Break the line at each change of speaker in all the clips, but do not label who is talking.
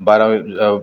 12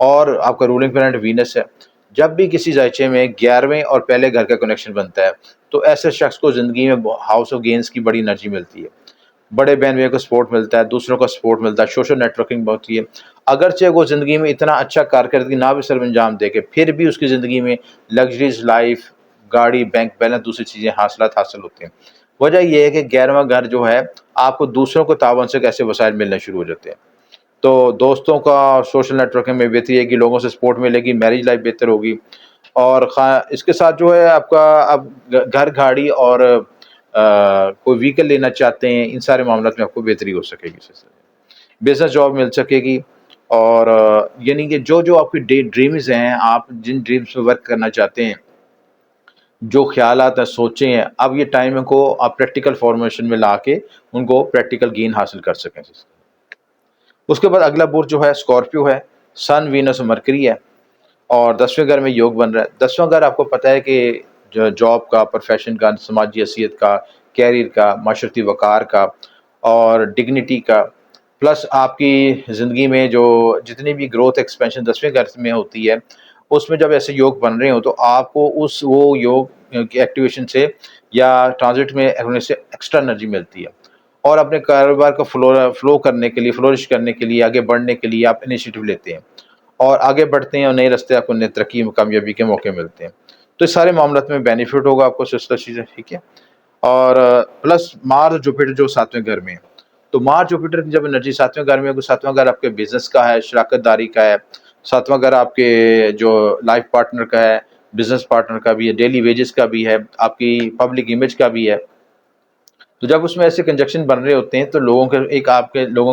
اور آپ کا رولنگ پلانٹ وینس ہے. جب بھی کسی ذائچے میں 11ویں اور پہلے گھر کا کنیکشن بنتا ہے تو ایسے شخص کو زندگی میں ہاؤس آف گینز کی بڑی انرجی ملتی ہے. بڑے بہن بھائیوں کو سپورٹ ملتا ہے, دوسروں کا سپورٹ ملتا ہے, سوشل نیٹ ورکنگ ہوتی ہے. اگرچہ وہ زندگی میں اتنا اچھا کارکردگی نہ بھی سر انجام دے کے پھر بھی اس کی زندگی میں لگژریز لائف, گاڑی, بینک بیلنس, دوسری چیزیں حاصلات حاصل ہوتے ہیں. وجہ یہ ہے کہ 11واں گھر جو ہے آپ کو دوسروں کو تعاون سے کیسے وسائل ملنے شروع ہو جاتے ہیں. تو دوستوں کا سوشل نیٹ ورکنگ میں بہتری ہے کہ لوگوں سے سپورٹ ملے گی, میرج لائف بہتر ہوگی. اور اس کے ساتھ جو ہے آپ کا اب گھر, گاڑی اور کوئی وہیکل لینا چاہتے ہیں, ان سارے معاملات میں آپ کو بہتری ہو سکے گی. بزنس جاب مل سکے گی. اور یعنی کہ جو آپ کی ڈریمز ہیں, آپ جن ڈریمز پہ ورک کرنا چاہتے ہیں, جو خیالات ہیں, سوچیں ہیں, اب یہ ٹائم ہے کو آپ پریکٹیکل فارمیشن میں لا کے ان کو پریکٹیکل گین حاصل کر سکیں. اس کے بعد اگلا برج جو ہے اسکارپیو ہے. سن, وینس اور مرکری ہے اور 10ویں گھر میں یوگ بن رہا ہے. 10واں گھر آپ کو پتہ ہے کہ جاب کا, پروفیشن کا, سماجی حیثیت کا, کیریئر کا, معاشرتی وقار کا اور ڈگنیٹی کا, پلس آپ کی زندگی میں جو جتنی بھی گروتھ ایکسپینشن 10ویں گھر میں ہوتی ہے اس میں جب ایسے یوگ بن رہے ہوں تو آپ کو وہ یوگ کی ایکٹیویشن سے یا ٹرانزٹ میں ہونے سے ایکسٹرا انرجی ملتی ہے. اور اپنے کاروبار کو فلو کرنے کے لیے, فلورش کرنے کے لیے, آگے بڑھنے کے لیے آپ انیشیٹو لیتے ہیں اور آگے بڑھتے ہیں اور نئے راستے آپ کو نئے ترقی, کامیابی کے موقع ملتے ہیں. تو اس سارے معاملات میں بینیفٹ ہوگا آپ کو سستا چیزیں, ٹھیک ہے. اور پلس مارس جوپیٹر جو 7ویں گھر میں ہے, تو مارس جوپیٹر کی جب انرجی 7ویں گھر میں ہے, 7واں گھر آپ کے بزنس کا ہے, شراکت داری کا ہے. 7واں گھر آپ کے جو لائف پارٹنر کا ہے, بزنس پارٹنر کا بھی ہے, ڈیلی ویجز کا بھی ہے, آپ کی پبلک امیج کا بھی ہے. تو جب اس میں ایسے کنجکشن بن رہے ہوتے ہیں تو لوگوں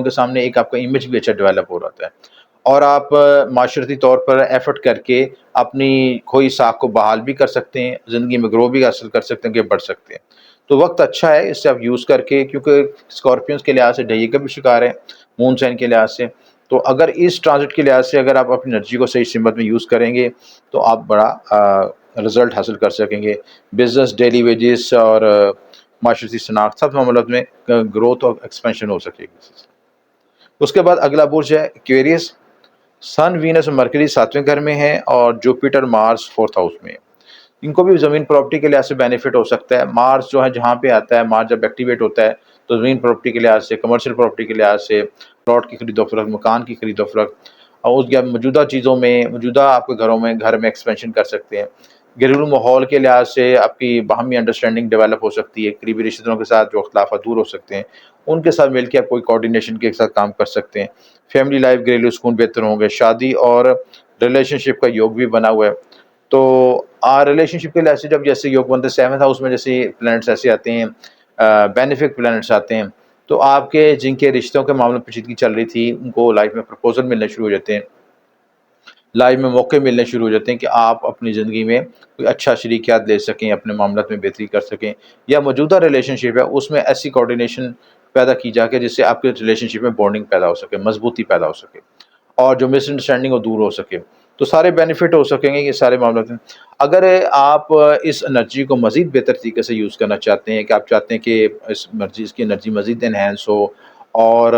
کے سامنے ایک آپ کا امیج بھی اچھا ڈیولپ ہو رہا ہے اور آپ معاشرتی طور پر ایفرٹ کر کے اپنی کھوئی ساکھ کو بحال بھی کر سکتے ہیں, زندگی میں گرو بھی حاصل کر سکتے ہیں, کہ بڑھ سکتے ہیں. تو وقت اچھا ہے اس سے آپ یوز کر کے, کیونکہ اسکارپیونس کے لحاظ سے ڈہی کا بھی شکار ہے, مون سائن کے لحاظ سے. تو اگر اس ٹرانزٹ کے لحاظ سے اگر آپ اپنی انرجی کو صحیح سمت میں یوز کریں گے تو آپ بڑا رزلٹ حاصل کر سکیں گے. بزنس, ڈیلی ویجز اور معاشرتی شناخت, سب معاملات میں گروتھ اور ایکسپینشن ہو سکے گی. اس کے بعد اگلا برج ہے ایکویریس. سن, وینس اور مرکری 7ویں گھر میں ہے اور جوپیٹر, مارس 4تھ ہاؤس میں ہے. ان کو بھی زمین پراپرٹی کے لحاظ سے بینیفٹ ہو سکتا ہے. مارس جو ہے جہاں پہ آتا ہے, مارس جب ایکٹیویٹ ہوتا ہے تو زمین پراپرٹی کے لحاظ سے, کمرشل پراپرٹی کے لحاظ سے, پلاٹ کی خرید و فروخت, مکان کی خرید و فروخت, اور اس کے موجودہ چیزوں میں, موجودہ آپ کے گھر میں ایکسپینشن کر سکتے ہیں. گھریلو ماحول کے لحاظ سے آپ کی باہمی انڈرسٹینڈنگ ڈیولپ ہو سکتی ہے. قریبی رشتہ داروں کے ساتھ جو اختلافات دور ہو سکتے ہیں ان کے ساتھ مل کے آپ کوئی کوآرڈینیشن کے ساتھ کام کر سکتے ہیں. فیملی لائف, گھریلو سکون بہتر ہوں گے. شادی اور ریلیشن شپ کا یوگ بھی بنا ہوا ہے. تو ریلیشن شپ کے لحاظ سے جب جیسے یوگ بنتے ہیں 7th ہاؤس میں, جیسے پلانٹس ایسے آتے ہیں, بینیفک پلانٹس آتے ہیں, تو آپ کے جن کے رشتوں کے معاملے میں پیچیدگی چل رہی تھی ان کو لائف میں پرپوزل ملنے شروع ہو جاتے ہیں, لائف میں موقع ملنے شروع ہو جاتے ہیں کہ آپ اپنی زندگی میں کوئی اچھا شریکیات لے سکیں, اپنے معاملات میں بہتری کر سکیں, یا موجودہ ریلیشن شپ ہے اس میں ایسی کوآرڈینیشن پیدا کی جا کے جس سے آپ کے ریلیشن شپ میں بانڈنگ پیدا ہو سکے, مضبوطی پیدا ہو سکے, اور جو مس انڈرسٹینڈنگ وہ دور ہو سکے. تو سارے بینیفٹ ہو سکیں گے یہ سارے معاملات میں. اگر آپ اس انرجی کو مزید بہتر طریقے سے یوز کرنا چاہتے ہیں, کہ آپ چاہتے ہیں کہ اس کی انرجی مزید انہینس ہو اور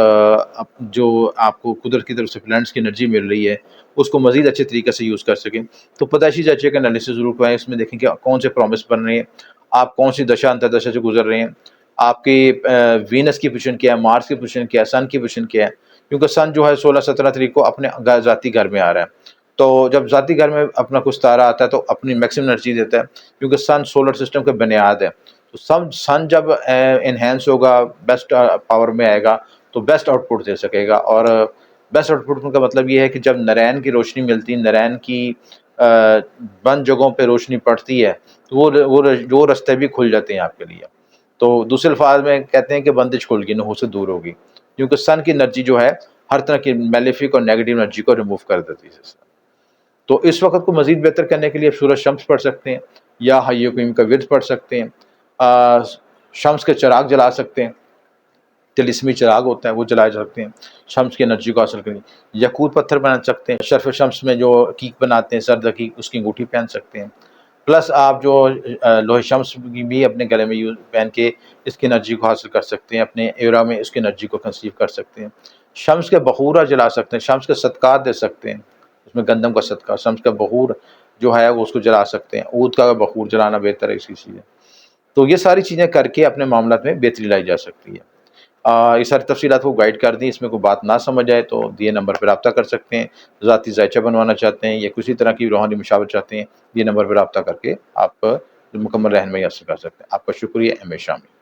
جو آپ کو قدرت کی طرف سے پلانٹس کی انرجی مل رہی ہے اس کو مزید اچھے طریقے سے یوز کر سکیں, تو پیدائشی ذائچے کا انالیسس ضرور کریں. اس میں دیکھیں کہ کون سے پرومس بن رہے ہیں, آپ کون سی دشا انتردشا سے گزر رہے ہیں, آپ کی وینس کی پوزیشن کیا ہے, مارس کی پوزیشن کیا ہے, سن کی پوزیشن کیا ہے. کیونکہ سن جو ہے 16-17 تاریخ کو اپنے ذاتی گھر میں آ رہا ہے, تو جب ذاتی گھر میں اپنا کچھ تارہ آتا ہے تو اپنی میکسیمم انرجی دیتا ہے, کیونکہ سن سولر سسٹم کا بنیاد ہے. تو سن جب انہینس ہوگا, بیسٹ پاور میں آئے گا تو بیسٹ آؤٹ پٹ دے سکے گا. اور بیسٹ آؤٹ پٹ کا مطلب یہ ہے کہ جب نارائن کی روشنی ملتی ہے, نارائن کی بند جگہوں پہ روشنی پڑتی ہے تو وہ راستے بھی کھل جاتے ہیں آپ کے لیے. تو دوسرے الفاظ میں کہتے ہیں کہ بندش کھل گئی, نحو سے دور ہوگی, کیونکہ سن کی انرجی جو ہے ہر طرح کی میلیفک اور نیگیٹو انرجی کو ریموو کر دیتی ہے. تو اس وقت کو مزید بہتر کرنے کے لیے سورج شمس پڑھ سکتے ہیں, یا حی قیوم کا ورد پڑھ سکتے ہیں, شمس کے چراغ جلا سکتے ہیں, تلسمی چراغ ہوتا ہے وہ جلائے سکتے ہیں شمس کی انرجی کو حاصل کریں. یقوت پتھر بنا سکتے ہیں, شرف شمس میں جو عقیق بناتے ہیں, سرد عقیق, اس کی انگوٹھی پہن سکتے ہیں. پلس آپ جو لوہے شمس بھی اپنے گلے میں پہن کے اس کی انرجی کو حاصل کر سکتے ہیں, اپنے ایرا میں اس کی انرجی کو کنسیو کر سکتے ہیں. شمس کے بخورہ جلا سکتے ہیں, شمس کے صدقات دے سکتے ہیں, اس میں گندم کا صدقہ، شمس کا بخور جو ہے وہ اس کو جلا سکتے ہیں، عود کا بخور جلانا بہتر ہے اسی چیز ہے۔ تو یہ ساری چیزیں کر کے اپنے معاملات میں بہتری لائی جا سکتی ہے۔ یہ ساری تفصیلات کو گائیڈ کر دیں، اس میں کوئی بات نہ سمجھ آئے تو دیے نمبر پہ رابطہ کر سکتے ہیں۔ ذاتی ذائچہ بنوانا چاہتے ہیں یا کسی طرح کی روحانی مشاورت چاہتے ہیں، یہ نمبر پہ رابطہ کر کے آپ مکمل رہنمائی حاصل کر سکتے ہیں۔ آپ کا شکریہ، ایم اے شامی۔